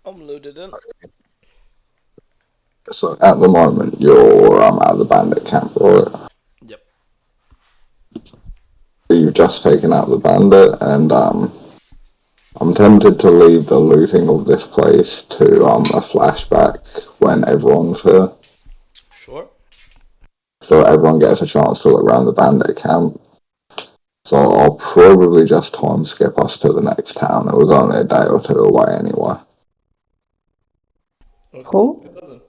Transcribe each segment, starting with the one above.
I'm loaded in. So at the moment you're at the bandit camp, right? Yep. You've just taken out the bandit, and I'm tempted to leave the looting of this place to a flashback when everyone's here, Sure. so everyone gets a chance to look around the bandit camp. So I'll probably just time skip us to the next town. It was only a day or two away anyway. Okay. Cool. Then.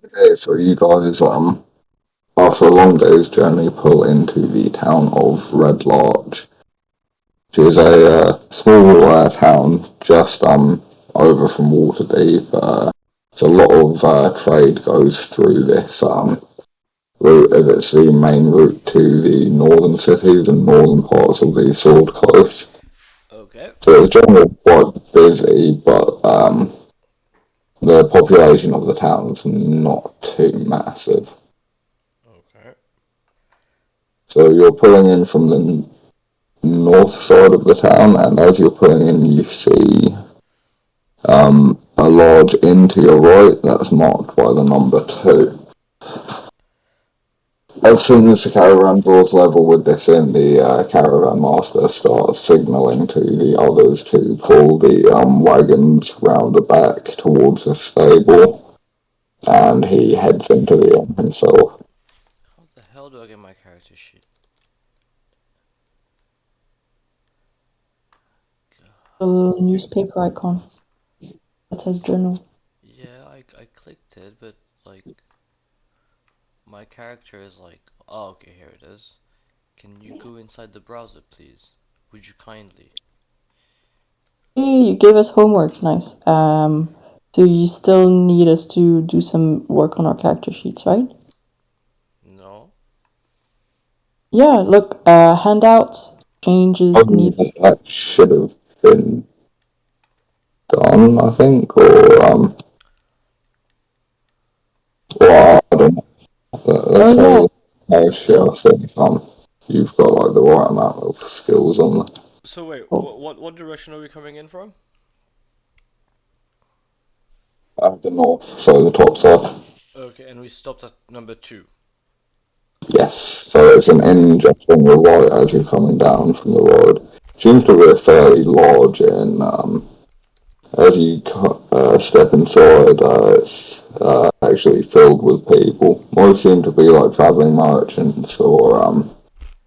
Okay, so you guys after a long day's journey pull into the town of Red Larch, which is a small town just over from Waterdeep. So a lot of trade goes through this route, as it's the main route to the northern cities and northern parts of the Sword Coast. Okay. So it's generally quite busy, but the population of the town's not too massive. Okay. So you're pulling in from the north side of the town, and as you're pulling in, you see a lodge inn to your right that's marked by the number 2. As soon as the caravan draws level with this inn, the caravan master starts signalling to the others to pull the wagons round the back towards the stable, and he heads into the inn himself. How the hell do I get my character sheet? The little newspaper icon that says journal. Yeah, I clicked it, but like my character is like, oh, okay, here it is. Can you go inside the browser, please? Would you kindly? Hey, you gave us homework. Nice. So you still need us to do some work on our character sheets, right? No. Yeah. Look, handouts, changes Oh, needed. that should have been done, I think, or well, I don't know. Oh Let's have a yeah, look. No shit, I still. think you've got like the right amount of skills on there. So wait, Oh. what direction are we coming in from? The north, so the top side. Okay, and we stopped at number 2. Yes, so it's an inn just on the right as you're coming down from the road. Seems to be a fairly large inn. As you step inside, it's actually filled with people. Most seem to be like traveling merchants or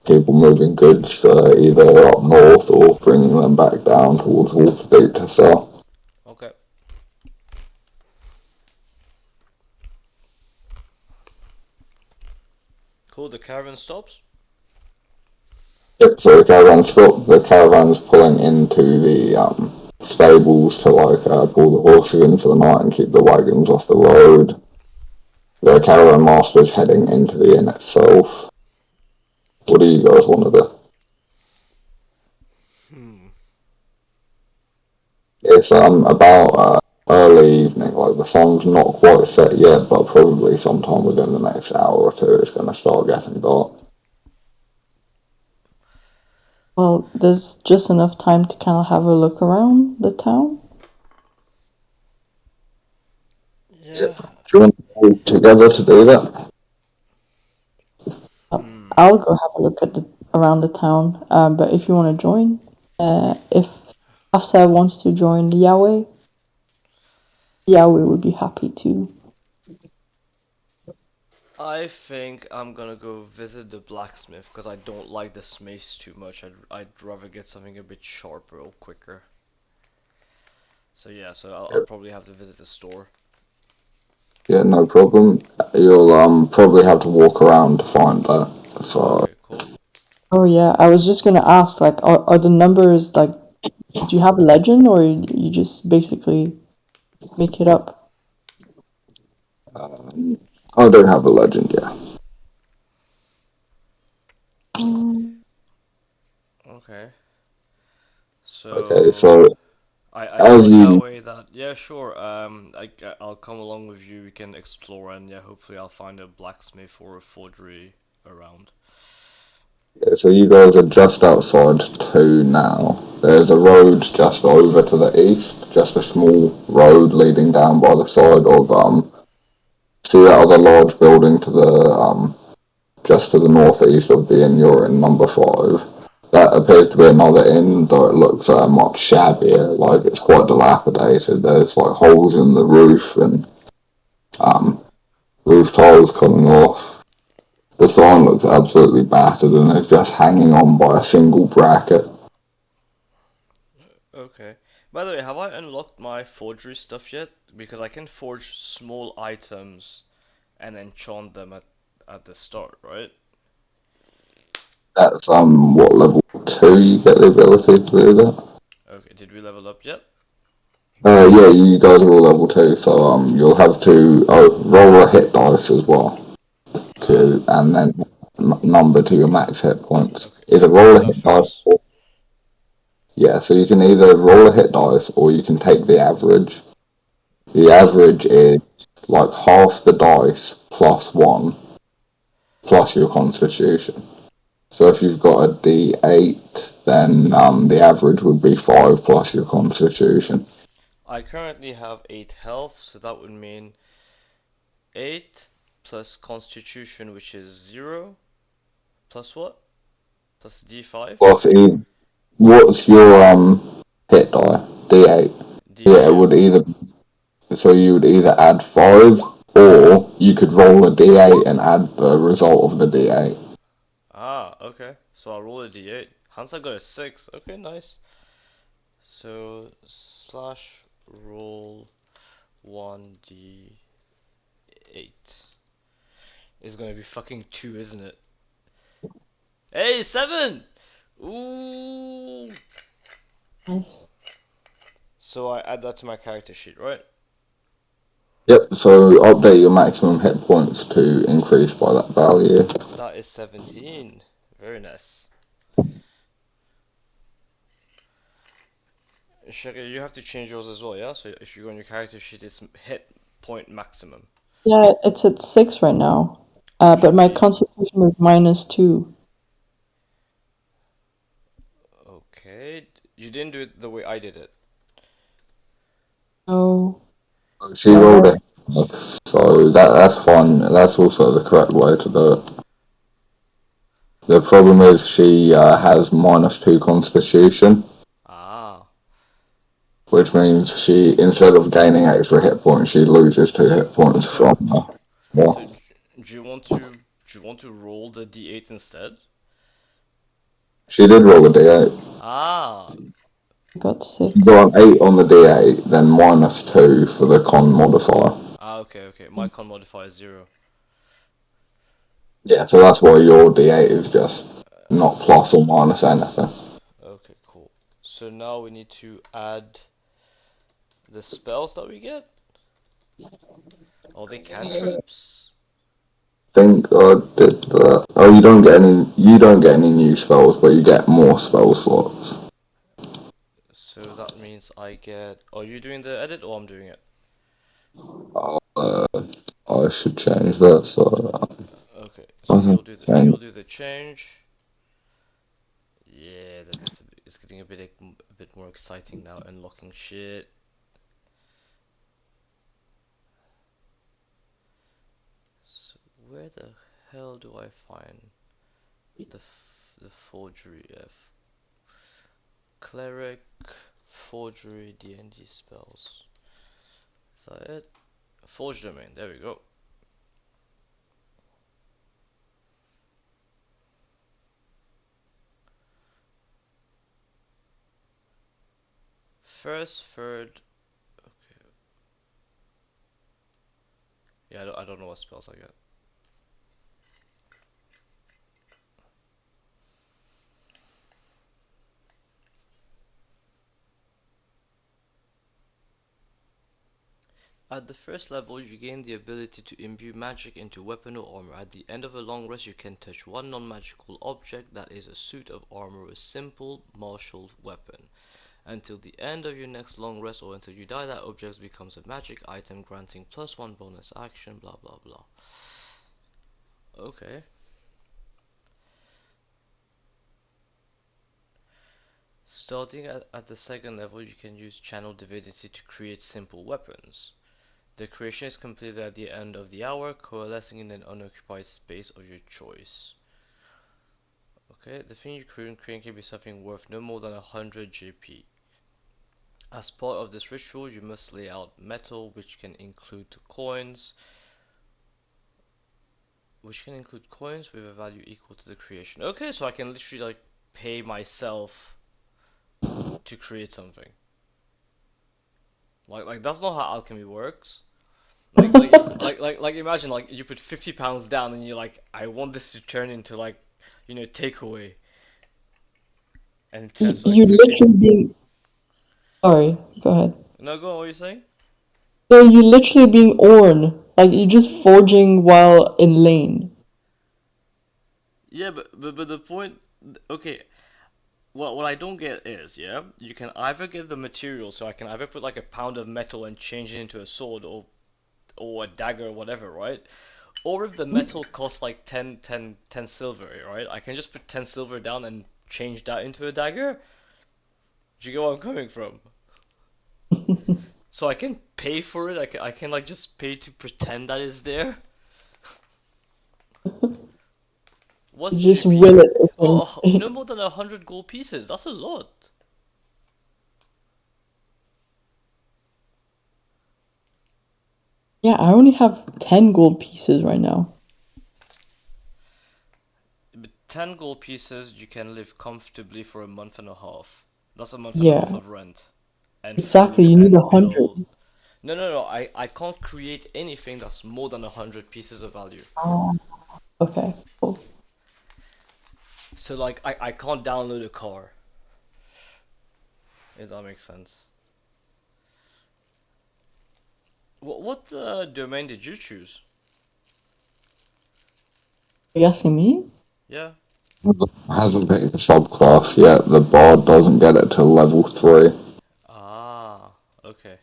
people moving goods either up north or bringing them back down towards Waterdeep to sell. Okay. Cool. The caravan stops. Yep, so the caravan's pulling into the stables to like pull the horses in for the night and keep the wagons off the road. The caravan master's heading into the inn itself. What do you guys want to do? Hmm. It's about early evening, like the sun's not quite set yet, but probably sometime within the next hour or two it's going to start getting dark. Well, there's just enough time to kind of have a look around the town. Yeah. Do you want to go together to do that? Hmm. I'll go have a look at the around the town. But if you want to join, if Afsa wants to join Yahweh, Yahweh would be happy to. I think I'm gonna go visit the blacksmith because I don't like the mace too much. I'd rather get something a bit sharper or quicker. So yeah, so I'll probably have to visit the store. Yeah, no problem. You'll probably have to walk around to find that. So Okay, cool. Oh yeah, I was just gonna ask, like, are the numbers like? Do you have a legend, or you just basically make it up? um, I do have a legend, yeah. Mm. Okay. Okay, So so I as tell you Yahweh that yeah sure I'll come along with you. We can explore and yeah hopefully I'll find a blacksmith or a forgery around. so you guys are just outside two now. There's a road just over to the east, just a small road leading down by the side of see that other large building to the just to the northeast of the inn you're in, number five. That appears to be another inn, though it looks much shabbier. Like it's quite dilapidated. There's like holes in the roof and um, roof tiles coming off. The sign looks absolutely battered and is just hanging on by a single bracket. Okay. By the way, have I unlocked my forgery stuff yet? Because I can forge small items and enchant them at the start, right? That's what level two you get the ability to do that. Okay, did we level up yet? Yeah, you guys are all level two, so you'll have to roll a hit dice as well, Ah, and then number to your max hit points. okay. Either Hit roll a dice hit dice, first. or, yeah. So you can either roll a hit dice, or you can take the average. The Ah, average is like half the dice plus one plus your constitution. So if you've got a D8, then the average would be 5 plus your constitution. I currently have 8 health, so that would mean 8 plus constitution, which is 0, plus what? Plus D5? Plus, what's your hit die? D8. Yeah, D8, it yeah. would either, so you would either add 5 or you could roll a D8 and add the result of the D8. Ah, okay. So I'll roll a D8. Hansa got a 6. Okay, nice. So slash roll 1D8 is gonna be fucking 2, isn't it? Hey, 7! Ooh! Nice. So I add that to my character sheet, right? Yep, so update your maximum hit points to increase by that value. That is 17. Very nice. Shaka, you have to change yours as well, yeah? So if you go on your character sheet, it's hit point maximum. Yeah, it's at 6 right now. So it But should my be constitution is -2. okay. You didn't do it the way I did it. Oh, She rolled whatever. a so that's fine. That's also the correct way to do it. The problem is she has -2 constitution, Ah. which means she, instead of gaining extra hit points, she loses 2 hit points So from so well, do you want to roll the d8 instead? she did roll a d8. Ah. I got She 6. got an 8 on the d8, then -2 for the con modifier. Ah, okay, okay. My con modifier is 0. Yeah, so that's why your d8 is just not plus or minus anything. Okay, cool. So now we need to add the spells that we get. Are they cantrips? Think I did that. Oh, you don't get any new spells, but you get more spell slots. So that means I get. Are you doing the edit or I'm doing it? Uh, I should change that. So Okay, so I can you'll change. do the change. Yeah, it's getting a bit more exciting now. Unlocking shit. So where the hell do I find the forgery F cleric forgery DnD spells? Is that it? Forge domain. There we go. First, third. Okay. Yeah, I don't know what spells I get. At the first level, you gain the ability to imbue magic into weapon or armor. At the end of a long rest, you can touch one non-magical object that is a suit of armor or a simple martial weapon. Until the end of your next long rest or until you die, that object becomes a magic item granting +1 bonus action, blah blah blah. Okay. Starting at the second level, you can use Channel Divinity to create simple weapons. The creation is completed at the end of the hour, coalescing in an unoccupied space of your choice. Okay, the thing you create can be something worth no more than 100 GP. As part of this ritual, you must lay out metal, which can include coins, with a value equal to the creation. Okay, so I can literally like pay myself to create something. Like that's not how alchemy works. Like imagine like you put £50 down and you're like, I want this to turn into like, takeaway, and it turns to like You 50. literally being. Sorry, go ahead. No, go on, what are you saying? So you literally being Orn. Like you're just forging while in lane. Yeah, but the point, okay. What I don't get is, yeah, you can either get the material, so I can either put like a pound of metal and change it into a sword or a dagger or whatever, right? Or if the metal costs like 10 silver, right? I can just put 10 silver down and change that into a dagger. Do you get where I'm coming from? So I can pay for it. I can like just pay to pretend that it's there. What's You just GP? will it. It's Oh, no in. more than 100 gold pieces. That's a lot. Yeah, I only have 10 gold pieces right now. With 10 gold pieces, you can live comfortably for a month and a half. That's a month and a half Yeah, of rent and exactly. food You need and 100. bill. No. I can't create anything that's more than 100 pieces of value. Oh, okay, cool. So like I can't download a car. If that makes sense. What domain did you choose? Are you asking me? Yeah. Hasn't picked a subclass yet. The bard doesn't get it till level 3. Ah. Okay.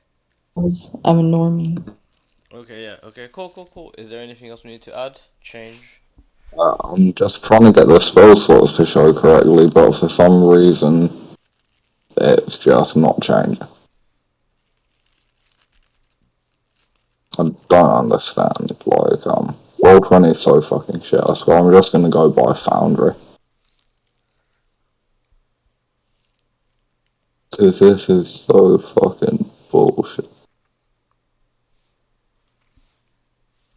Because I'm a normie. Okay. Yeah. Okay. Cool. Is there anything else we need to add? Change? I'm just trying to get the spell slots to show correctly, but for some reason it's just not changing. I don't understand. Like, roll 20 is so fucking shit. So I'm just gonna go by Foundry. Cause this is so fucking bullshit.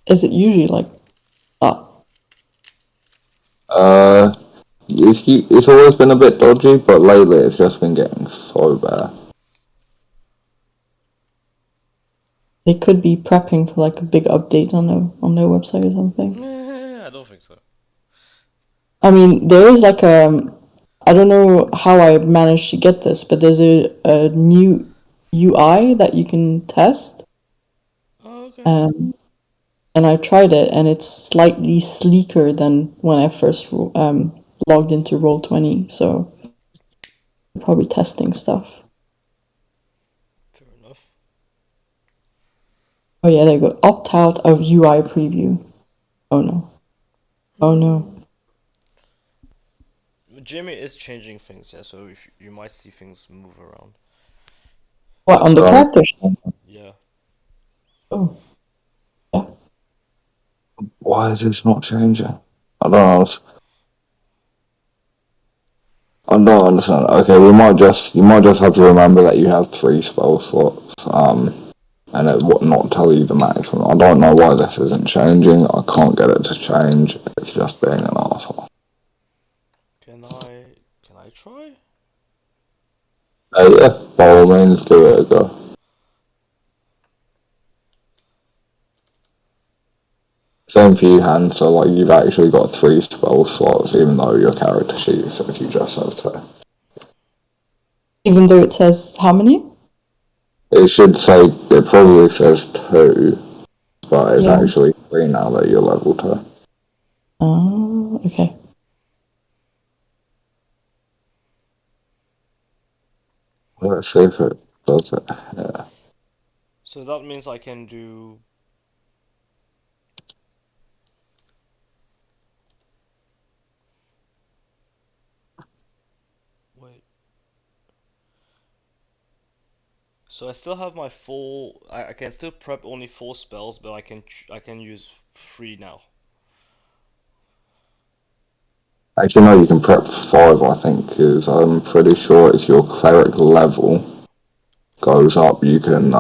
Is it usually like that? Uh, it's always been a bit dodgy, but lately it's just been getting so bad. They could be prepping for like a big update on their website or something. I don't think so. I mean, there is like I don't know how I managed to get this, but there's a new UI that you can test. Oh, okay. Um, and I tried it, and it's slightly sleeker than when I first logged into Roll20. So probably testing stuff. Fair enough. Oh yeah, there you go. Opt out of UI preview. Oh no. Oh no. Jimmy is changing things, yeah. So if you might see things move around. What on the So character sheet? Yeah. Oh yeah. why is this not changing? I don't know. I don't understand. Okay, you might just have to remember that you have 3 spell slots. And it would not tell you the maximum. I don't know why this isn't changing. I can't get it to change. It's just being an asshole. Can I try? Yeah, by all means, give it a go. Same for you, Han. So like you've actually got 3 spell slots, even though your character sheet says you just have 2. Even though it says how many? It should say it probably says 2, but it's Yeah. actually 3 now that you're level 2. Oh, okay. Let's see if it does it. Yeah. So that means I can do. Wait. So I still have my full. I can still prep only 4 spells, but I can use 3 now. Actually, no, you can prep 5, I think, because I'm pretty sure it's your cleric level goes up. You can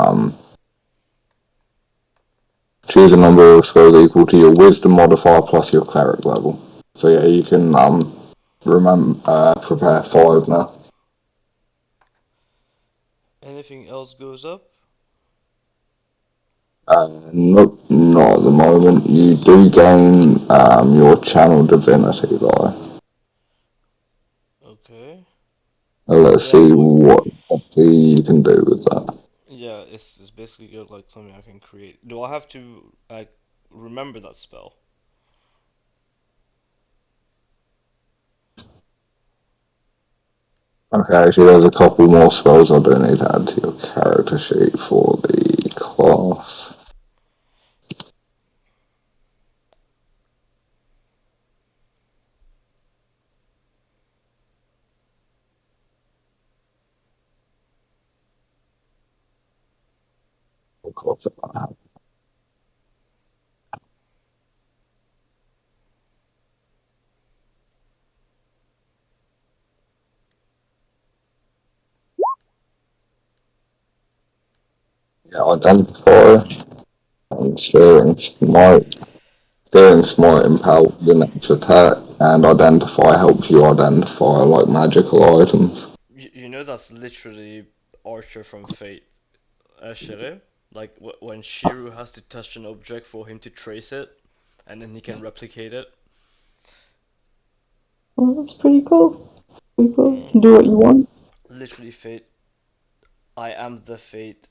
choose a number of spells equal to your wisdom modifier plus your cleric level. So yeah, you can prepare 5 now. Anything else goes up? Nope, not at the moment. You do gain your channel divinity though. Okay. Let's Yeah, see what you can do with that. yeah, it's basically good, like something I can create. Do I have to like remember that spell? Okay, actually, there's a couple more spells I do need to add to your character sheet for the class. Of course, yeah, identify and steering smite empower your next attack, and identify helps you identify like magical items. You know that's literally Archer from Fate, Shire. Like when Shiru has to touch an object for him to trace it, and then he can replicate it. Well, that's pretty cool. Pretty cool. You Mm. can do what you want. Literally Fate. I am the Fate.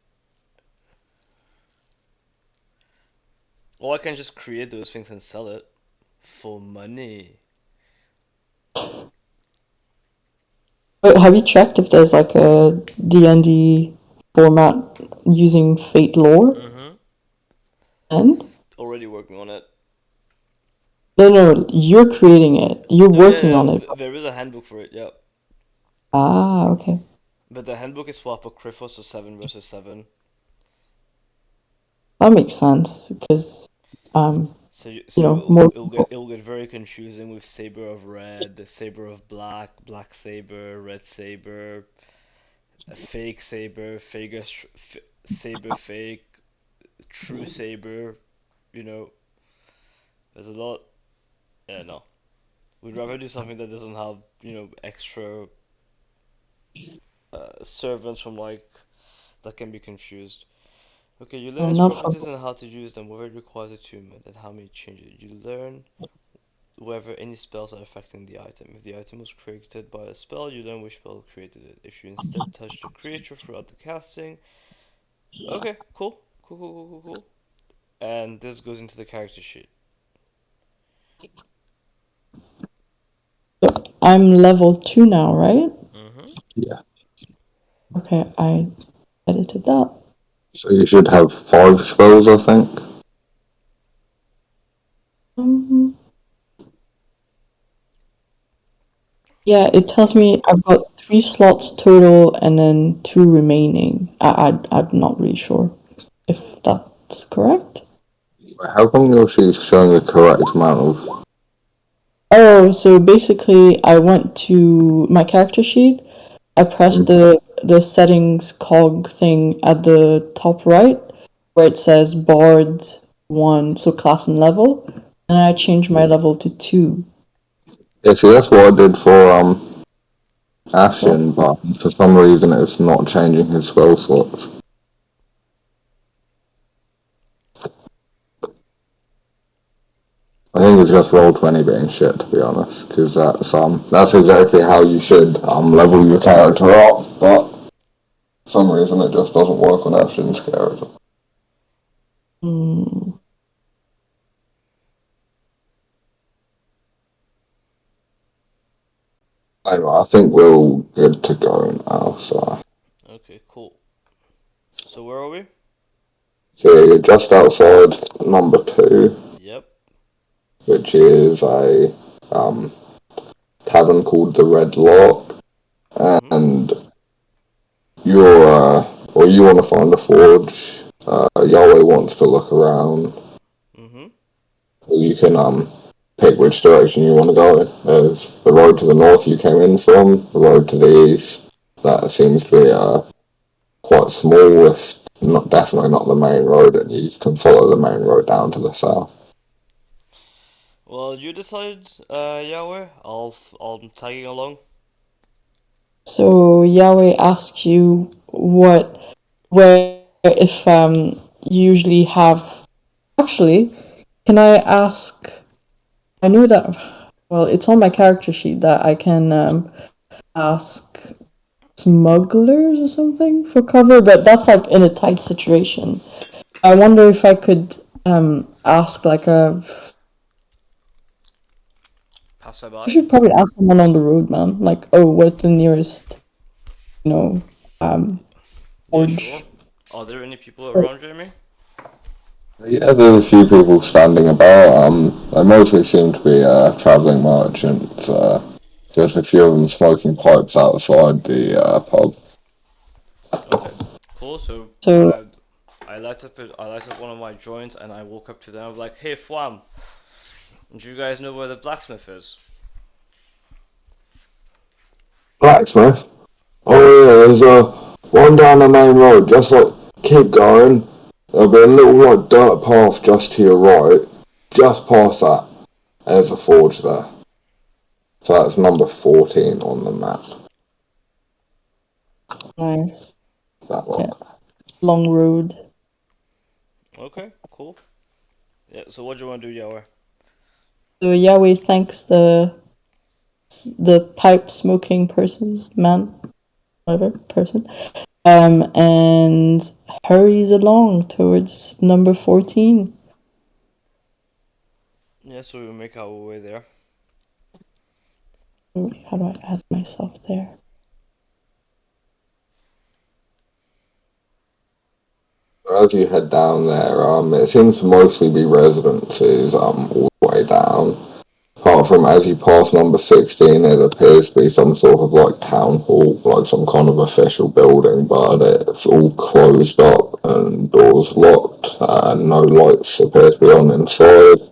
Or I can just create those things and sell it for money. But have you checked if there's like a DnD format using Fate lore? Mm-hmm. And Already working on it. no, you're creating it. You're Oh yeah, working on it. there is a handbook for it. Yeah, Ah, okay. but the handbook is for Apocryphal, so 7 versus 7. That makes sense because more It'll get very confusing with Saber of Red, Saber of Black, Black Saber, Red Saber, a fake Saber, Saber fake, true Saber. You know, there's a lot. Yeah, no. We'd rather do something that doesn't have extra servants from like that can be confused. Okay, you learn its not for properties and how to use them, whether it requires attunement, and how many changes. You learn whether any spells are affecting the item. If the item was created by a spell, you learn which spell created it. If you instead touch the creature throughout the casting. Okay, cool. Cool. And this goes into the character sheet. I'm level 2 now, right? Mm-hmm. Yeah. Okay, I edited that. So you should have 5 spells, I think. Um, yeah, it tells me I've got 3 slots total and then 2 remaining. I'm not really sure if that's correct. How come your sheet's showing the correct amount of? Oh, so basically, I went to my character sheet. I pressed the settings cog thing at the top right, where it says Bard 1, so class and level, and I changed my level to 2. Yeah, see, that's what I did for Ashen, but for some reason it's not changing his spell slots. I think it's just Roll20 being shit, to be honest, because that's exactly how you should level your character up, but for some reason it just doesn't work on Ashen's character. Hmm. Anyway, I think we're all good to go now, so Okay, cool. So where are we? So you're just outside number 2, Yep. which is a um, tavern called the Red Lock, Mhm. and you're or you want to find a forge. Yahweh wants to look around. Mhm. You can pick which direction you want to go. There's the road to the north you came in from, the road to the east. That seems to be quite small, if not definitely not the main road, and you can follow the main road down to the south. Well, you decide, Yahweh. I'm tagging along. So Yahweh asks you where if you usually have. Actually, can I ask? I know that. Well, it's on my character sheet that I can ask smugglers or something for cover, but that's like in a tight situation. I wonder if I could ask like a. I Passerby. should probably ask someone on the road, man. Like, oh, what's the nearest, you know, um, Yeah, sure. forge? Are there any people around, Jamie? Yeah, there's a few people standing about. They mostly seem to be travelling merchants. Just a few of them smoking pipes outside the pub. Okay, cool. So So, I light up one of my joints and I walk up to them. I'm like, hey, Fwam, do you guys know where the blacksmith is? Blacksmith? Oh yeah, there's one down the main road. Just like keep going. There'll be a little like dirt path just to your right. Just past that, there's a forge there. So that's number 14 on the map. nice. That one. Yeah, long road. Okay, cool. Yeah. So what do you want to do, Yahweh? So Yahweh thanks the pipe smoking person, man, whatever person, and hurries along towards number 14. Yeah. So we make our way there. How do I add myself there? As you head down there, it seems to mostly be residences all the way down. Apart from as you pass number 16, it appears to be some sort of like town hall, like some kind of official building, but it's all closed up and doors locked, and no lights appear to be on inside.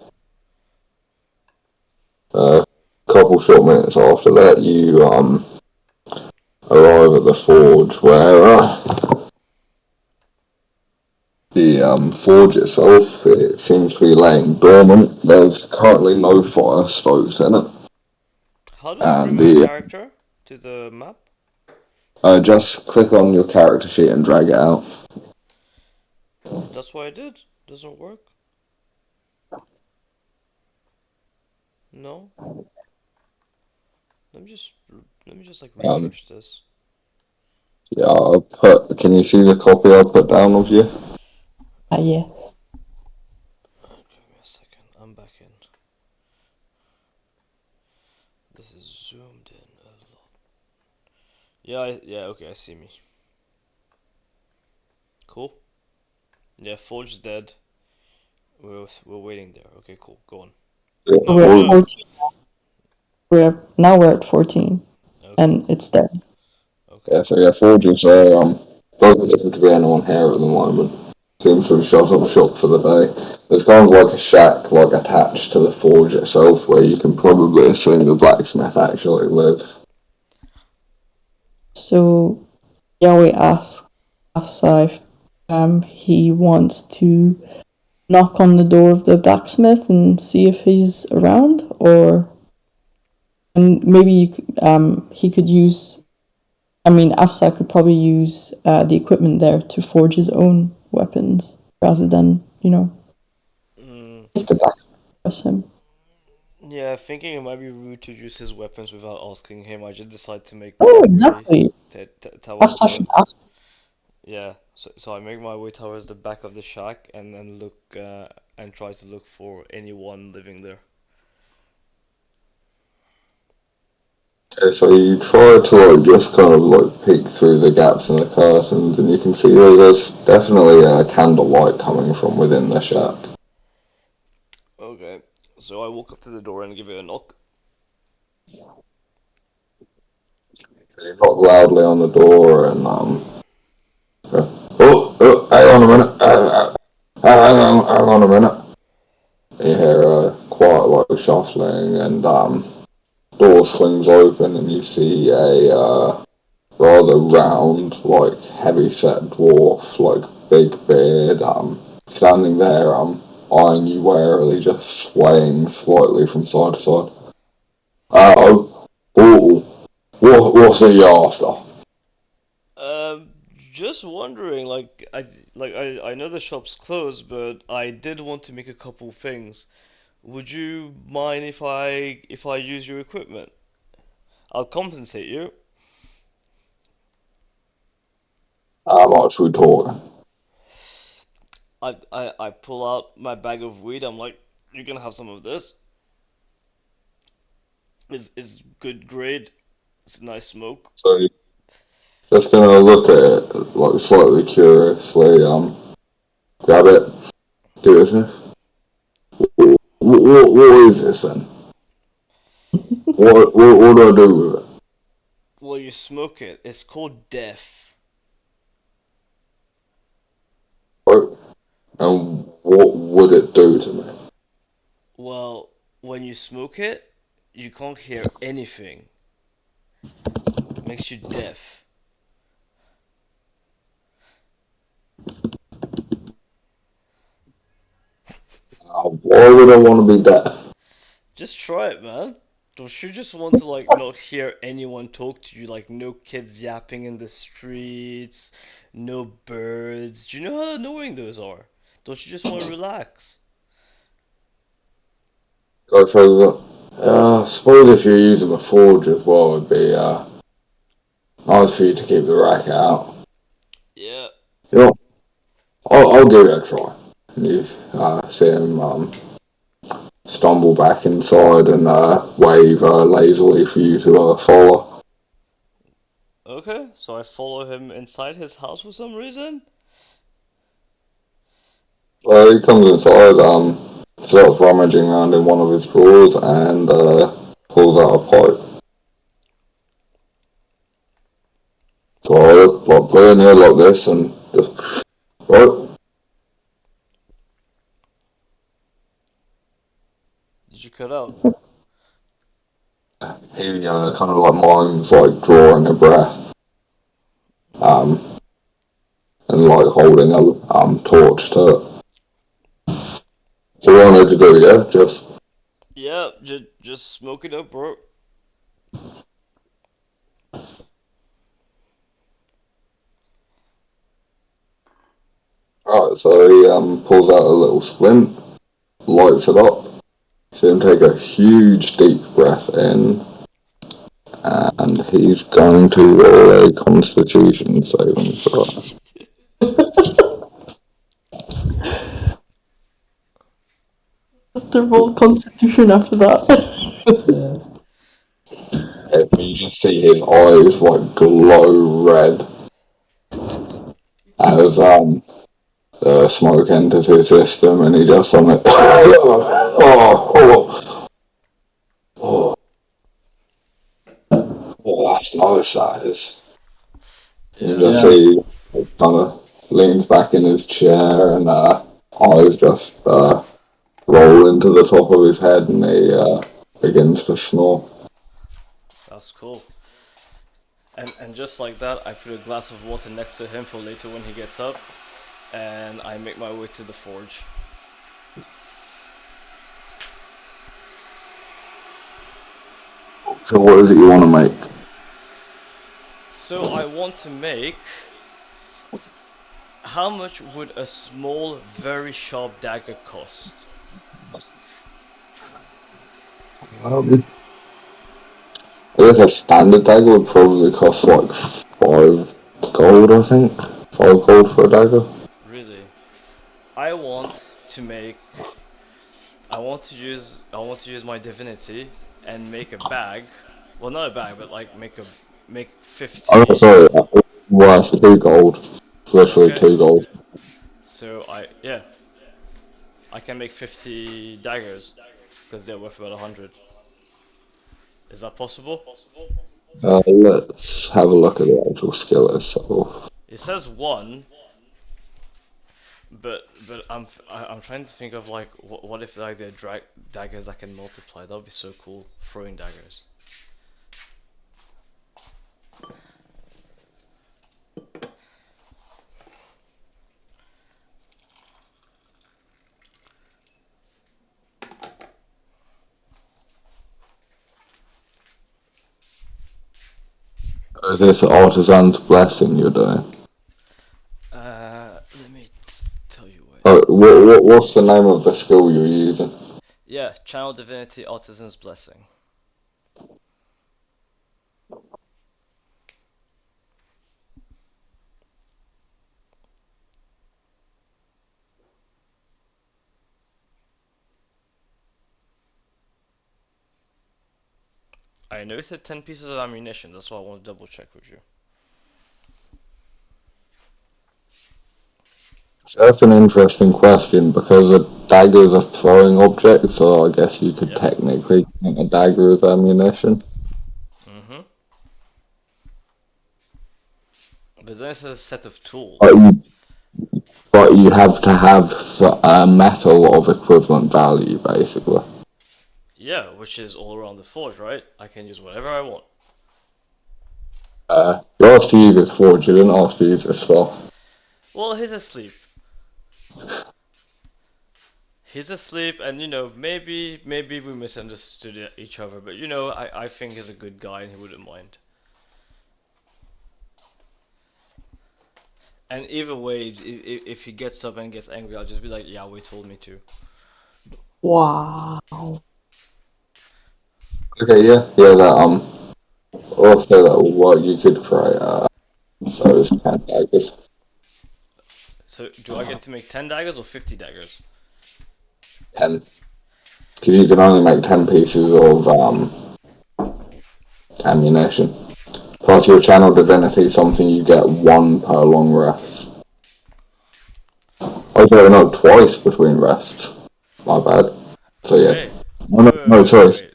A couple short minutes after that, you arrive at the forge where the forge itself, it seems to be laying dormant. There's currently no fire stoked in it, How do I bring and my the character to the map? just click on your character sheet and drag it out. That's what I did. Doesn't work. No. Let me just let me just like Um, refresh this. yeah, I'll put. Can you see the copy I put down of you? Yeah. Give me a second. I'm back in. This is zoomed in a lot. Yeah, yeah. Okay, I see me. Cool. Yeah, Forge is dead. We're waiting there. Okay, cool. Go on. Yeah, No, We're no, at no. forge. 14. We're at 14, Okay, and it's dead. okay. Yeah, so yeah, forge is doesn't seem to be anyone here at the moment. Seems to have shut up shop for the day. There's kind of like a shack like attached to the forge itself where you can probably assume the blacksmith actually lives. So Yahweh asks Afsa if he wants to knock on the door of the blacksmith and see if he's around, or and maybe he could use. I mean, Afsa could probably use the equipment there to forge his own weapons rather than Mm, if the blacksmith trusts him. yeah, thinking it might be rude to use his weapons without asking him, I just decide to make Oh, my way exactly. towards Afsa the should ask. yeah. So I make my way towards the back of the shack and then look and try to look for anyone living there. Okay, so you try to like just kind of like peek through the gaps in the curtains, and you can see there's definitely a candlelight coming from within the shack. Okay. So I walk up to the door and give it a knock. You knock loudly on the door, and hang on a minute, hang on a minute. You hear a quiet like shuffling, and door swings open, and you see a rather round, like heavy-set dwarf, like big beard, standing there, eyeing you warily, just swaying slightly from side to side. Oh, what's he after? Um, just wondering, I know the shop's closed, but I did want to make a couple things. Would you mind if I use your equipment? I'll compensate you. How much we talking? I pull out my bag of weed. I'm like, you can have some of this. It's good grade. It's a nice smoke. So you're just gonna look at it, like slightly curiously, grab it, do it, sniff. What is this then? What do I do with it? Well, you smoke it. It's called death. Right? And what would it do to me? Well, when you smoke it, you can't hear anything. Makes you deaf. Why would I want to be deaf? Just try it, man. Don't you just want to like not hear anyone talk to you, like no kids yapping in the streets, no birds? Do you know how annoying those are? Don't you just want to relax? Go further. I suppose if you're using a forge as well, it'd be nice for you to keep the rack out. Yeah. You know, I'll give it a try. And you see him stumble back inside and wave lazily for you to follow. Okay, so I follow him inside his house for some reason. So he comes inside, starts rummaging around in one of his drawers and pulls out a pipe. So I like put it in here like this and just right. Did you cut out? He kind of like mimes like drawing a breath, um, and like holding a torch to it. So what I need to do, yeah, just Yeah, just smoke it up, bro. right. So he pulls out a little splint, lights it up. See him take a huge deep breath in, and he's going to roll a Constitution saving throw. Just the roll constitution after that. And you just see his eyes like glow red as smoke enters his system, and he just like, oh, that's nice, that is. You Yeah. just see he kind of leans back in his chair, and eyes just roll into the top of his head, and he begins to snore. That's cool. And just like that, I put a glass of water next to him for later when he gets up, and I make my way to the forge. So what is it you want to make? So I want to make. How much would a small, very sharp dagger cost? Um, I guess a standard dagger would probably cost like 5 gold, I think. 5 gold for a dagger. Really? I want to make. I want to use my divinity and make a bag Well, not a bag, but like make I'm 50. sorry, worse, 2 gold. It's literally Okay. 2 gold. So yeah, I can make 50 daggers because they're worth about 100. Is that possible? Let's have a look at the actual skill itself. It says one, but I'm trying to think of like what if like they're daggers that can multiply. That would be so cool. Throwing daggers. Is this artisan's blessing you're doing? Let me tell you what it is. What's the name of the skill you're using? Yeah, Channel Divinity Artisan's Blessing. I know it said 10 pieces of ammunition. That's why I want to double check with you. That's an interesting question because a dagger is a throwing object, so I guess you could Yep. technically count a dagger as ammunition. Mhm. But then it says a set of But tools. you, but you have to have metal of equivalent value, basically. Yeah, which is all around the forge, right? I can use whatever I want. You asked to use it forge, you didn't ask to use it spell. Well, he's asleep. He's asleep, and maybe we misunderstood each other. But I think he's a good guy, and he wouldn't mind. And either way, if he gets up and gets angry, I'll just be like, "Yeah, we told me to." Wow. Okay, yeah, that also that will work. You could try those 10 daggers. So, do I get to make 10 daggers or 50 daggers? 10. Because you can only make 10 pieces of ammunition. Plus your channel divinity, something you get 1 per long rest. Oh, sorry, no, twice between rests. My bad. So yeah. Okay. No, no, no, Wait, sorry. wait.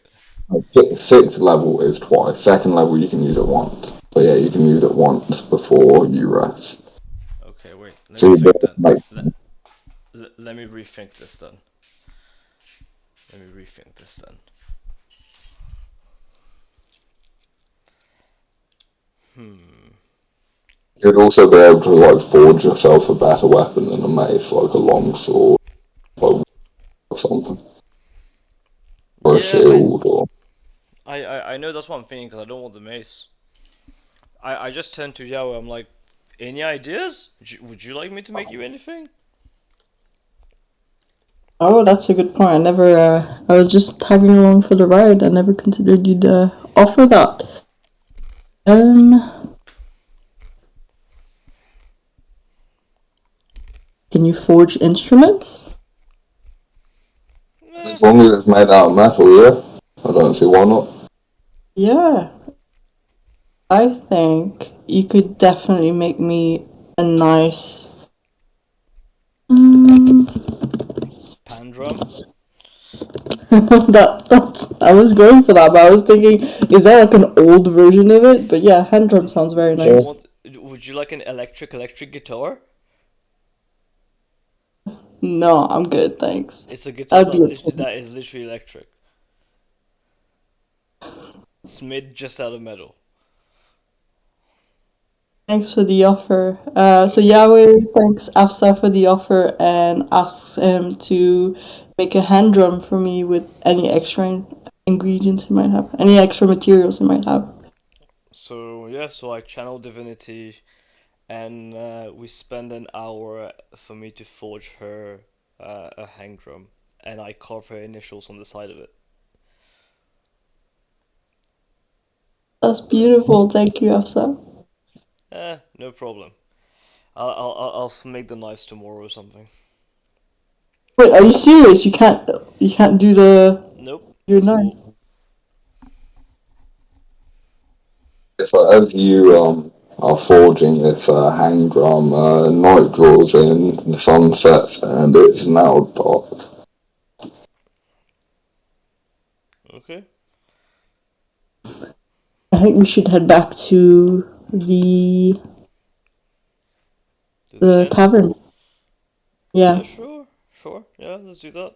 Sixth level is twice. Second level you can use it once. So yeah, you can use it once before you rest. Okay, wait. Let So me you think then. make Let me rethink this then. Let me rethink this then. Hmm. you'd also be able to like forge yourself a better weapon than a mace, like a long sword, like, or something, or a Yeah, shield, or I know that's what I'm thinking because I don't want the mace. I just turned to Yao. I'm like, any ideas? Would you like me to make you anything? Oh, that's a good point. I was just tagging along for the ride. I never considered you'd offer that. Um, can you forge instruments? Eh, as long as it's made out of metal, yeah. I don't see why not. Yeah, I think you could definitely make me a nice. Um, pan drum. I was going for that, but I was thinking, is that like an old version of it? But yeah, hand drum sounds very Do you nice. want? Would you like an electric guitar? No, I'm good, thanks. It's a guitar That'd be a that is literally electric. It's made just out of metal. Thanks for the offer. So Okay. Yahweh thanks Afsa for the offer and asks him to make a hand drum for me with any extra ingredients he might have, any extra materials he might have. So yeah, so I channel divinity, and we spend an hour for me to forge her a hang drum, and I carve her initials on the side of it. That's beautiful. Thank you, Afsa. No problem. I'll make the knives tomorrow or something. Wait, are you serious? You can't do the Nope, your it's knife. cool. So as you are forging this hang drum, night draws in, the sun sets, and it's now dark. Okay. I think we should head back to the To the the tent? tavern. Yeah, Yeah. sure. Yeah, let's do that.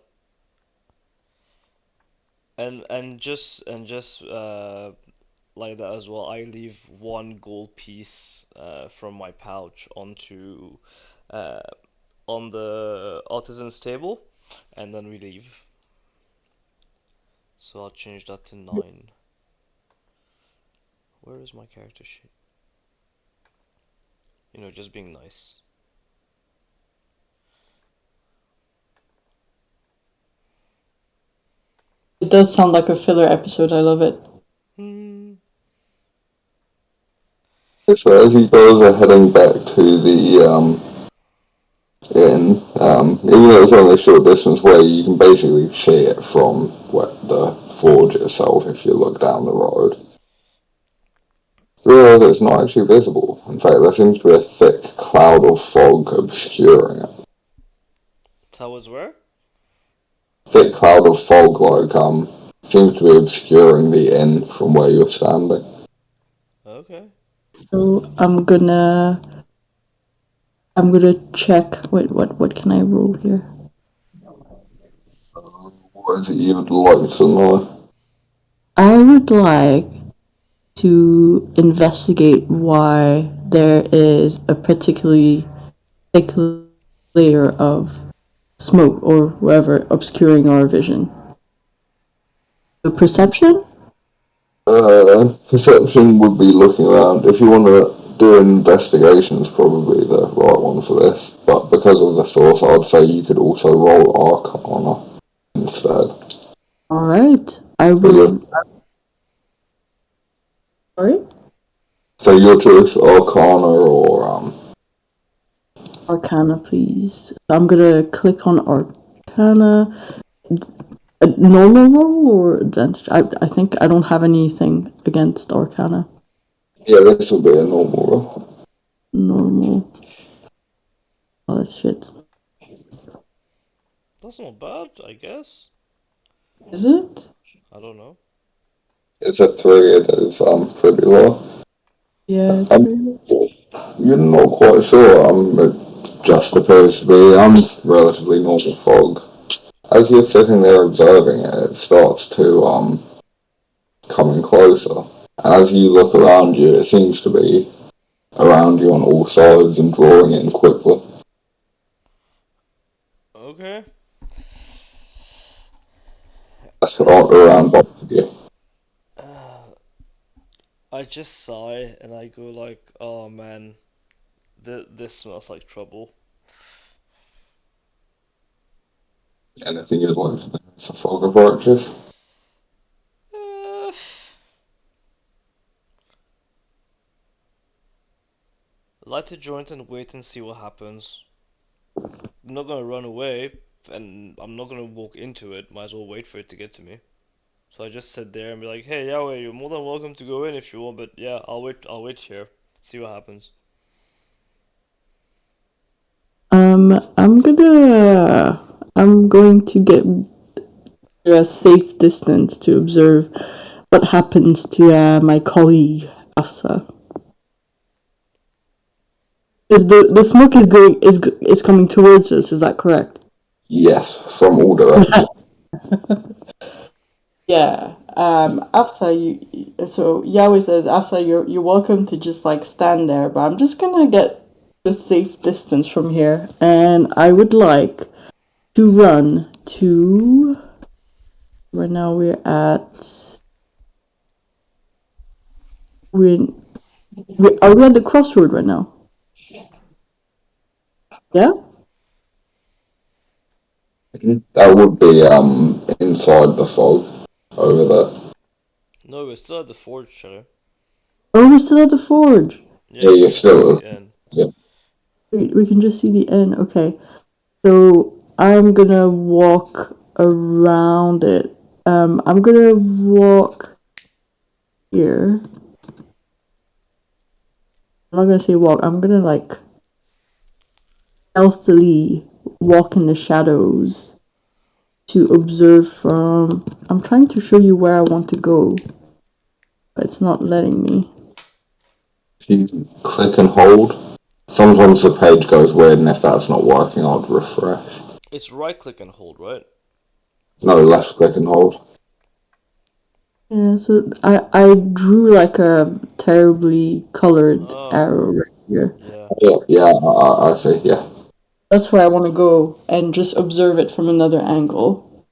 And just like that as well. I leave one gold piece from my pouch uh, on the artisan's table, and then we leave. So I'll change that to 9. Where is my character sheet? Just being nice. It does sound like a filler episode. I love it. Hmm. So as you guys are heading back to the inn, even though it's only a short distance away, you can basically see it from the forge itself if you look down the road. You realise it's not actually visible. In fact, there seems to be a thick cloud of fog obscuring it. Towers where? Thick cloud of fog, like, seems to be obscuring the inn from where you're standing. Okay. So I'm gonna check. Wait, what can I roll here? What is it you'd like to know? I would like to investigate why there is a particularly thick layer of smoke or whatever obscuring our vision. The perception? Perception would be looking around. If you want to do an investigation, is probably the right one for this. But because of the source, I'd say you could also roll Arcana instead. All right. I So your will. Sorry? so your choice, Arcana or Arcana, please. I'm gonna click on Arcana. A normal roll or advantage? I think I don't have anything against Arcana. yeah, this will be a normal roll. Normal. Oh, that's shit. That's not bad, I guess. Is it? I don't know. It's a 3. It is pretty low. Yeah, it's Um, pretty. you're not quite sure. It just appears to be relatively normal fog. As you're sitting there observing it, it starts to coming closer. As you look around you, it seems to be around you on all sides and drawing in quickly. Okay. That's around both of you. Uh, I just sigh and I go like, "Oh man, this smells like trouble." Anything you'd like to do as a fog approaches? Uh, light a joint and wait and see what happens. I'm not gonna run away, and I'm not gonna walk into it. Might as well wait for it to get to me. So I just sit there and be like, "Hey, Yahweh, you're more than welcome to go in if you want, but yeah, I'll wait. I'll wait here. See what happens." I'm going to get a safe distance to observe what happens to my colleague after. Is the smoke is coming towards us? Is that correct? Yes, from all directions. Yeah. After so Yahweh says after you're welcome to just like stand there, but I'm just gonna get a safe distance from here, and I would like to run to. Right now we're are we at the crossroad right now? Yeah. That would be inside the fog over there. No, we're still at the forge, Shadow. Oh, we're still at the forge. Yeah, Yeah, you you're can just see still. the end. Yeah. We can just see the end. Okay. So I'm gonna walk around it. I'm gonna walk here. I'm not gonna say walk. I'm gonna like stealthily walk in the shadows to observe from. I'm trying to show you where I want to go, but it's not letting me. If you click and hold, sometimes the page goes weird, and if that's not working, I'd refresh. It's right click and hold, right? No, left click and hold. Yeah, so I drew like a terribly colored Oh, arrow right here. yeah. Yeah, yeah, I see. Yeah. That's where I want to go and just observe it from another angle.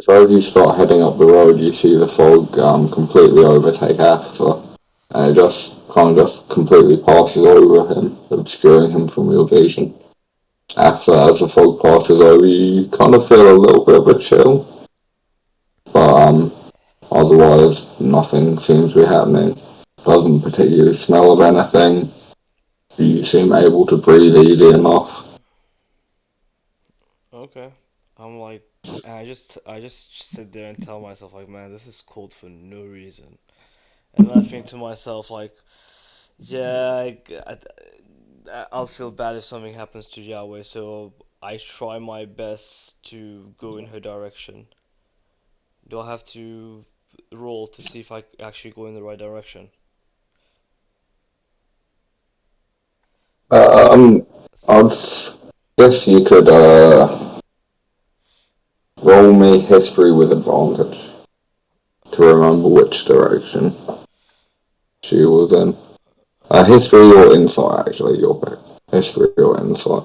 So as you start heading up the road, you see the fog completely overtake Arthur, and it just kind of just completely passes over him, obscuring him from your vision. After, as the fog passes over, you kind of feel a little bit of a chill, but otherwise nothing seems to be happening. Doesn't particularly smell of anything. You seem able to breathe easy enough. Okay. I'm like, and I just sit there and tell myself like, man, this is cold for no reason. And then I think to myself like, yeah, I'll feel bad if something happens to Yahweh, so I try my best to go in her direction. Do I have to roll to see if I actually go in the right direction? Um, S- I'd guess you could roll me history with advantage to remember which direction she was in. History or insight, actually, your pick. History or insight.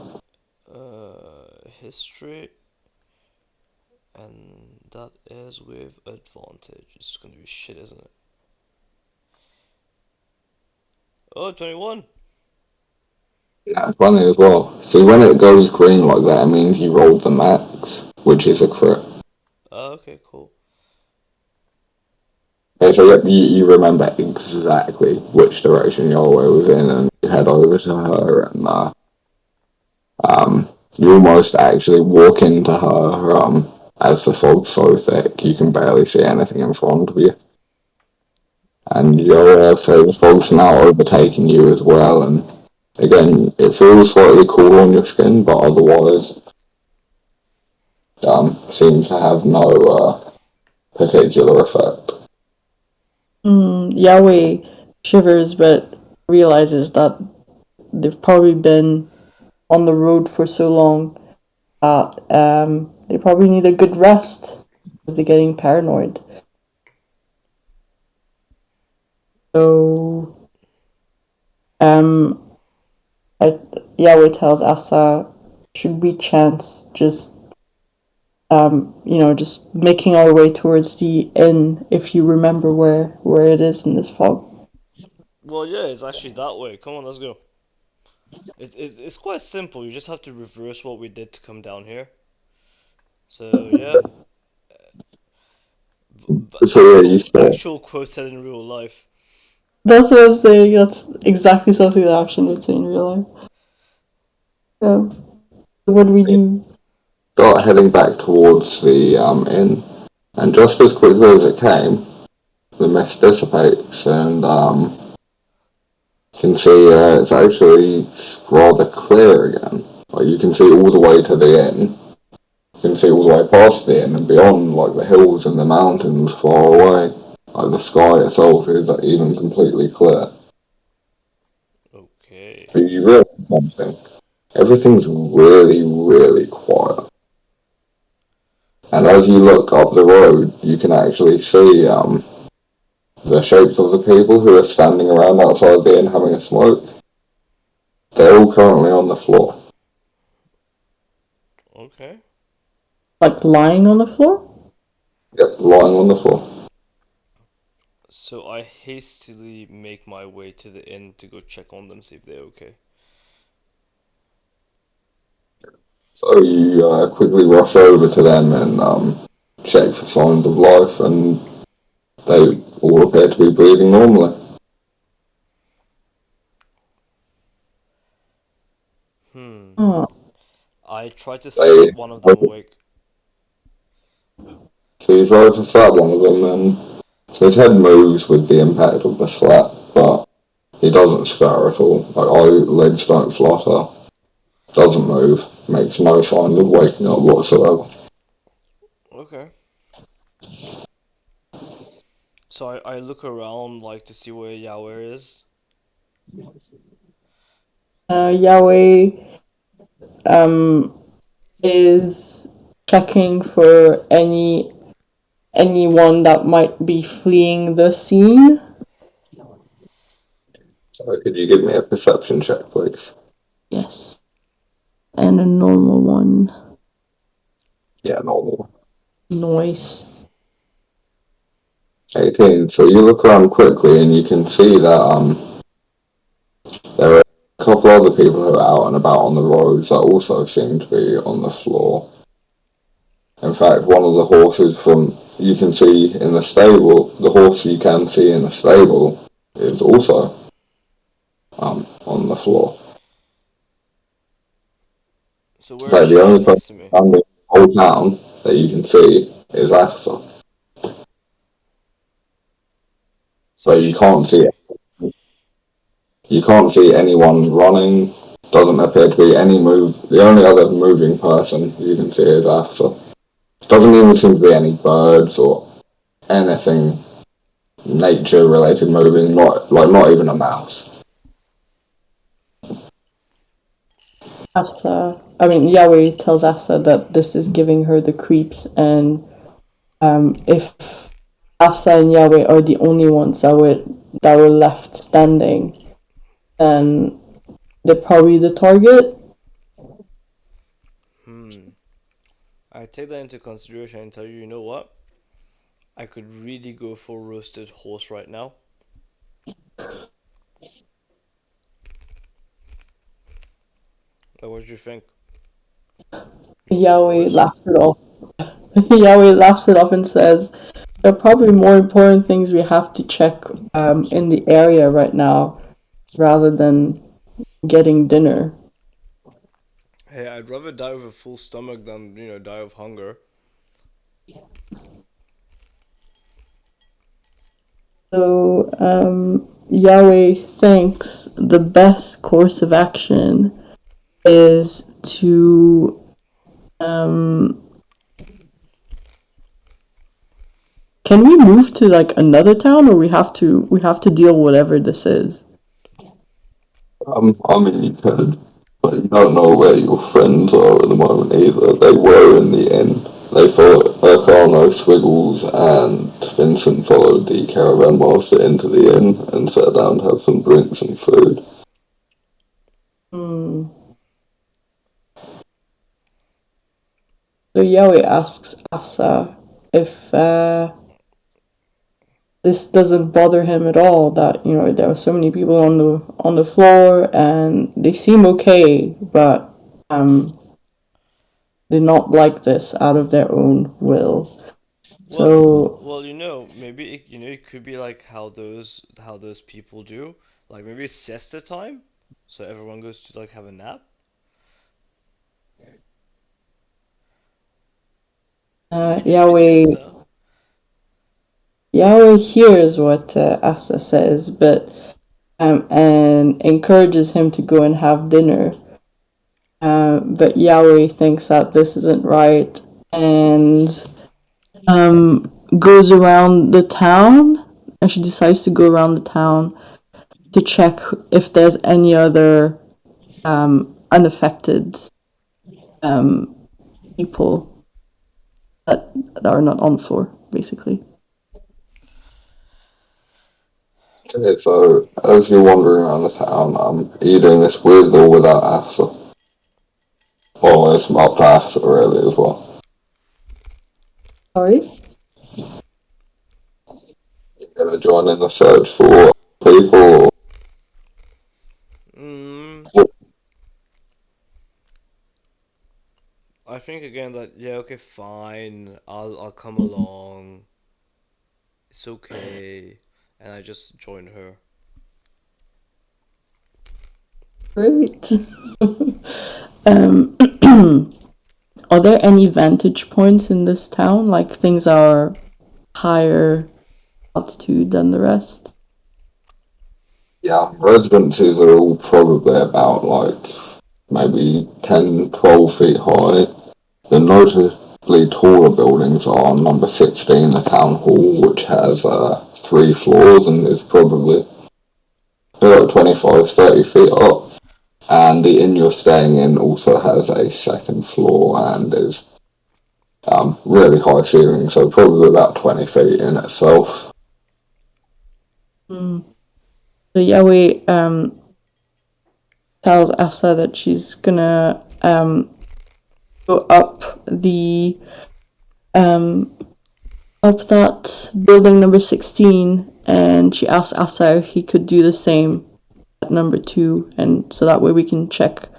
History, and that is with advantage. It's gonna be shit, isn't it? Oh, 21. Yeah, funny as well. See, when it goes green like that, it means you rolled the max, which is a crit. Oh, okay, cool. Okay, so yep, you remember exactly which direction your way was in, and you head over to her, and you almost actually walk into her, as the fog's so thick, you can barely see anything in front of you. And you're so the fog's now overtaking you as well, and again, it feels slightly cool on your skin, but otherwise, seems to have no particular effect. Yahweh shivers, but realizes that they've probably been on the road for so long that they probably need a good rest because they're getting paranoid. So, um, Yahweh tells Asa, should we chance just, just making our way towards the inn if you remember where it is in this fog? Well, yeah, it's actually that way. Come on, let's go. It's quite simple. You just have to reverse what we did to come down here. So yeah, So yeah, you start. actual quote said in real life. That's what I'm saying. That's exactly something that Action would say in real life. Yeah. What do we do? Start heading back towards the inn, and just as quickly as it came, the mist dissipates, and you can see it's actually rather clear again. Like you can see all the way to the inn. You can see all the way past the inn and beyond, like the hills and the mountains far away. Like the sky itself is even completely clear. Okay. But you realize something. Everything's really, really quiet. And as you look up the road, you can actually see the shapes of the people who are standing around outside the inn having a smoke. They're all currently on the floor. Okay. Like lying on the floor? Yep, lying on the floor. So I hastily make my way to the inn to go check on them, see if they're okay. So you quickly rush over to them and check for signs of life, and they all appear to be breathing normally. Hmm. Oh. I try to They slap one of them awake. So you try to slap one of them, and his head moves with the impact of the slap, but He doesn't stir at all. Like eyelids don't flutter. Doesn't move. Makes no signs of waking up whatsoever. Okay. So I look around like to see where Yahweh is. Yahweh is checking for anyone that might be fleeing the scene. So could you give me a perception check, please? Yes. And a normal one. Yeah, normal. Noise. 18. So you look around quickly and you can see that there are a couple other people who are out and about on the roads that also seem to be on the floor. In fact, one of the horses you can see in the stable, the horse you can see in the stable is also on the floor. So In where is fact, she the right only person next to me? standing in the whole town that you can see is Afsa. So But is she next to me? you can't see anyone running. Doesn't appear to be any move. The only other moving person you can see is Afsa. Doesn't even seem to be any birds or anything nature related moving. Not even a mouse. Yahweh tells Afsa that this is giving her the creeps, and if Afsa and Yahweh are the only ones that were left standing, then they're probably the target. I take that into consideration and tell you, you know what? I could really go for roasted horse right now. Like, what do you think? What's the Yahweh worst? laughs it off. Yahweh laughs it off and says, "There are probably more important things we have to check in the area right now, rather than getting dinner." Hey, I'd rather die with a full stomach than, die of hunger. So Yahweh thinks the best course of action is to can we move to like another town, or we have to deal whatever this is? I mean, you could, but you don't know where your friends are at the moment either. They were in the inn. They followed Carlo, Swiggles, and Vincent followed the caravan master into the inn and sat down to have some drinks and food. Hmm. So Yahweh asks Afsa if this doesn't bother him at all, that there were so many people on the floor and they seem okay, but they not like this out of their own will. Well, So maybe it could be like how those people do. Like maybe it's siesta time, so everyone goes to like have a nap. Maybe Yahweh siesta. Yahweh hears what Asa says, but and encourages him to go and have dinner. But Yahweh thinks that this isn't right, and goes around the town. And she decides to go around the town to check if there's any other unaffected people that are not on the floor, basically. Okay, so as you're wandering around the town, are you doing this with or without Afsa? Or it's up to Afsa really as well. Sorry? You're gonna join in the search for people. Mm, I think again that yeah, okay, fine. I'll come along. It's okay. And I just join her. Great. um, are there any vantage points in this town? Like things are higher altitude than the rest? Yeah, residences are all probably about like maybe 10, 12 feet high. The noticeably taller buildings are number 16, the town hall, which has 3 floors and is probably like 25, 30 feet up. And the inn you're staying in also has a second floor and is really high ceiling, so probably about 20 feet in itself. So Yahweh tells Afsa that she's gonna go up the up that building number 16, and she asks Afsa if he could do the same at number 2, and so that way we can check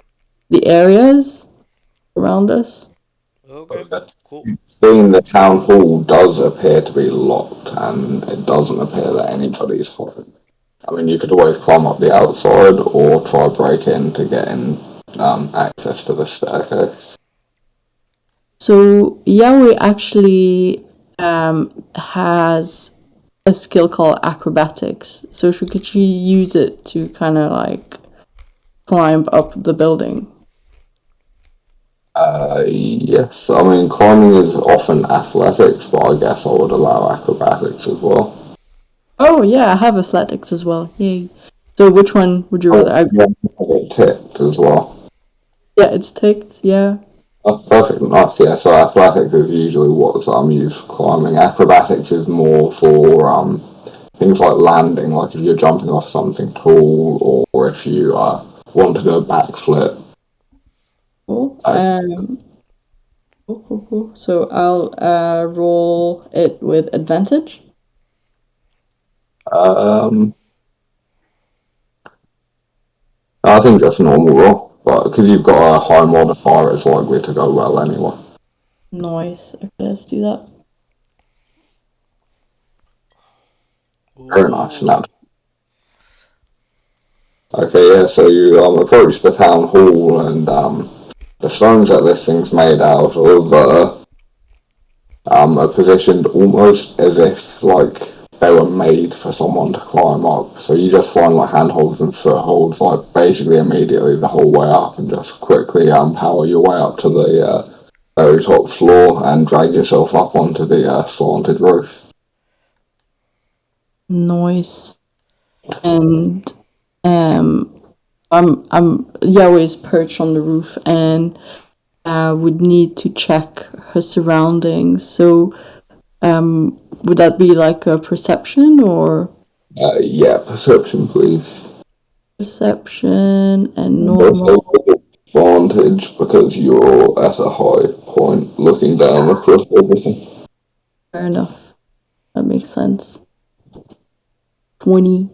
the areas around us. Okay, cool. Seeing the town hall does appear to be locked, and it doesn't appear that anybody's home. I mean, you could always climb up the outside or try break in to get in access to the staircase. So Yahweh actually has a skill called acrobatics. So could she use it to kind of like climb up the building? Yes, I mean, climbing is often athletics, but I guess I would allow acrobatics as well. Oh yeah, I have athletics as well. Yay! So which one would you Oh, rather? yeah, I get tipped as well. Yeah, it's ticked. Yeah. Oh, perfect, nice, yeah, so athletics is usually what's used for climbing. Acrobatics is more for things like landing, like if you're jumping off something tall, or if you want to do a backflip. Cool. Cool. So I'll roll it with advantage. Um, I think that's normal roll, but because you've got a high modifier, it's likely to go well anyway. Nice. Okay, let's do that. Very nice. Ooh. Now, okay, yeah. So you approach the town hall, and the stones that this thing's made out of are positioned almost as if like they were made for someone to climb up. So you just find like handholds and footholds, like basically immediately the whole way up, and just quickly power your way up to the very top floor and drag yourself up onto the slanted roof. Nice. And I'm Yahweh's perched on the roof and would need to check her surroundings. So would that be like a perception or Yeah, perception, please. perception and Also, normal? advantage because you're at a high point looking down across everything. Fair enough. That makes sense. 20.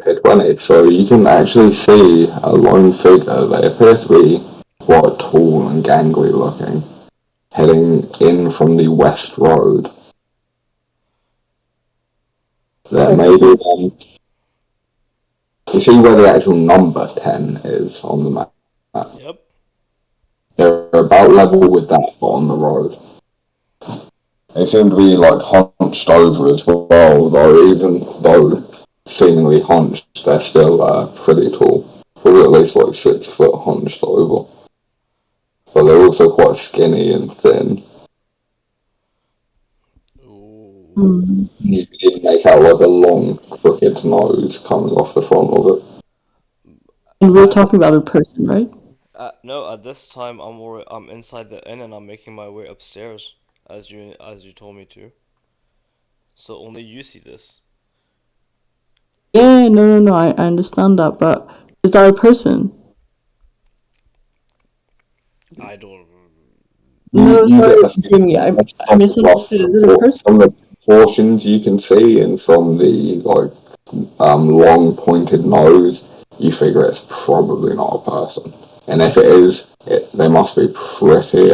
Okay, 20. So you can actually see a lone figure. They appear to be quite tall and gangly looking, heading in from the west road. There may be you see where the actual number 10 is on the map. Yep. They're about level with that, but on the road. They seem to be like hunched over as well, though even though seemingly hunched, they're still pretty tall. Probably at least like 6 foot hunched over. But they're also quite skinny and thin. Ooh. Hmm. You can even make out like a long, crooked nose coming off the front of it. And we're At talking about a person, right? no, at this time I'm inside the inn and I'm making my way upstairs as you told me to. So only you see this. Yeah, no. I understand that, but is that a person? I don't. No, You get sorry, the forgive me. I from misunderstood. Is it a from person? the proportions you can see and from the like long pointed nose, you figure it's probably not a person. And if it is, they must be pretty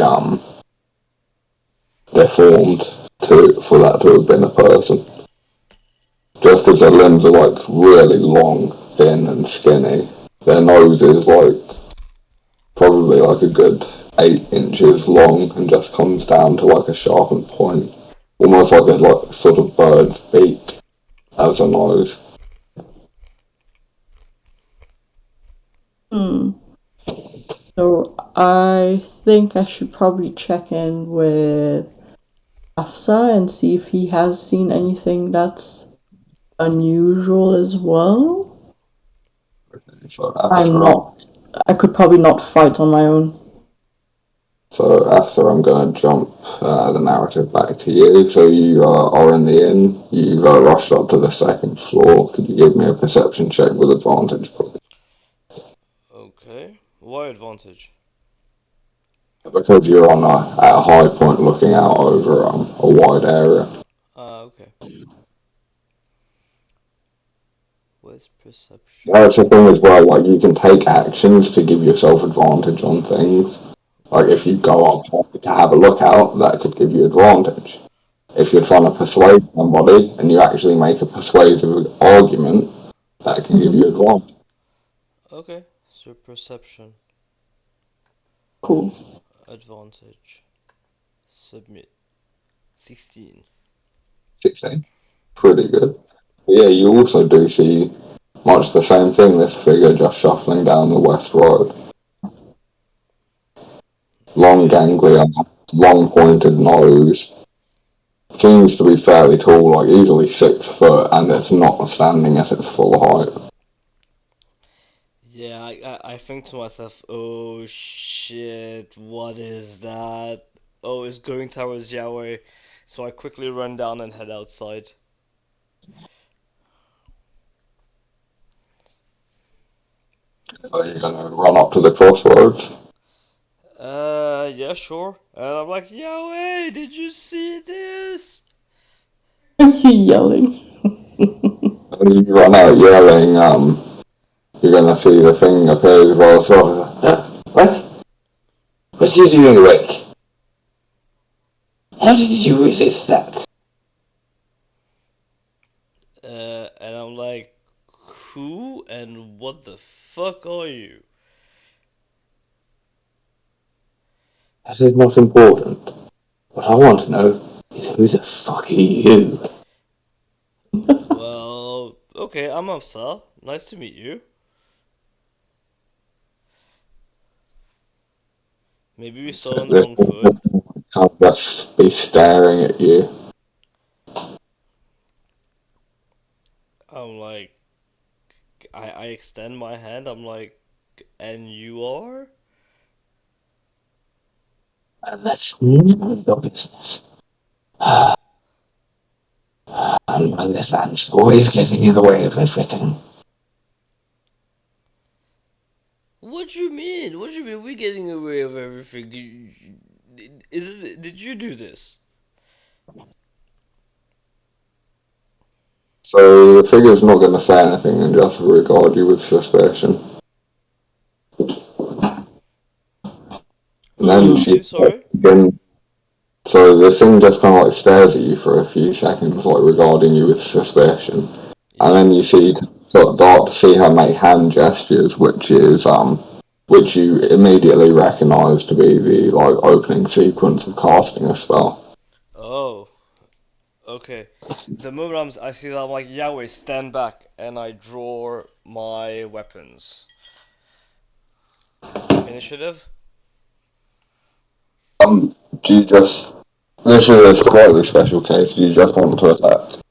deformed to for that to have been a person. Just because their limbs are like really long, thin, and skinny, their nose is like probably like a good 8 inches long and just comes down to like a sharpened point, almost like a like sort of bird's beak as a nose. Hmm. So I think I should probably check in with Afsa and see if he has seen anything that's unusual as well. So I'm after not. I could probably not fight on my own. I'm going to jump the narrative back to you. So you are in the inn. You've rushed up to the second floor. Could you give me a perception check with advantage, please? Okay. Why advantage? Because you're on at a high point looking out over a wide area. Okay. Where's perception? That's the thing as well, like you can take actions to give yourself advantage on things. Like if you go up to have a look out, that could give you advantage. If you're trying to persuade somebody and you actually make a persuasive argument, that can give Mm-hmm. you advantage. Okay. So perception. Cool. Advantage. Submit. 16. 16. Pretty good. But yeah, you also do see much the same thing, this figure just shuffling down the west road. Long Okay. gangly arms, long pointed nose. Seems to be fairly tall, like easily 6 foot, and it's not standing at its full height. Yeah, I think to myself, oh shit, what is that? Oh, it's going towards Yahweh. So I quickly run down and head outside. Are you gonna run up to the crossroads? Yeah, sure. And I'm like, Yahweh, did you see this? Are you yelling? As you run out yelling, you're gonna see the thing appear as well. So, what? What are you doing awake? How did you resist that? And I'm like, who and what the fuck are you? That is not important. What I want to know is who the fuck are you? Well, okay, I'm Afsal. Nice to meet you. Maybe we So started on the this wrong foot. can't just be staring at you. I'm like, I extend my hand. I'm like, and you are? And that's none of your business. And this land's always getting in the way of everything. What do you mean? What do you mean? We're getting away with everything. Did you do this? So the figure's not going to say anything and just regard you with suspicion. And What then does it Hmm. she do? Sorry. again. So the thing just kind of like stares at you for a few seconds, like regarding you with suspicion. And Yeah. then you see sort of start to see her make hand gestures, which you immediately recognise to be the like opening sequence of casting a spell. Oh. Okay. The moment I see that, I'm like, Yahweh, stand back, and I draw my weapons. Initiative. Do you just? This is a slightly special case. Do you just want to attack?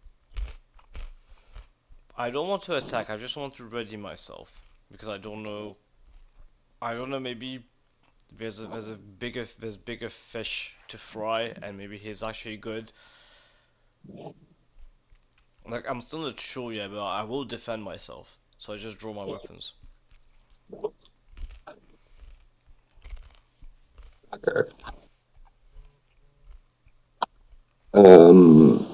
I don't want to attack. I just want to ready myself because I don't know. I don't know. Maybe there's bigger fish to fry, and maybe he's actually good. Like I'm still not sure yet, but I will defend myself. So I just draw my weapons. Okay. Um,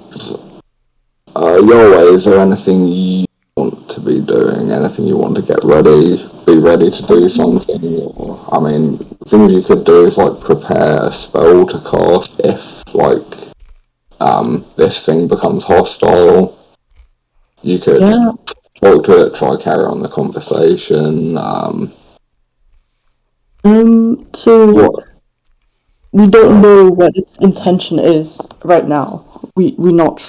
your way, is there anything you want to be doing? Anything you want to get ready? Be ready to do something? Or, I mean, things you could do is like prepare a spell to cast if like this thing becomes hostile. You could Yeah. talk to it, try carry on the conversation. So What? we don't Sorry. know what its intention is right now. We're not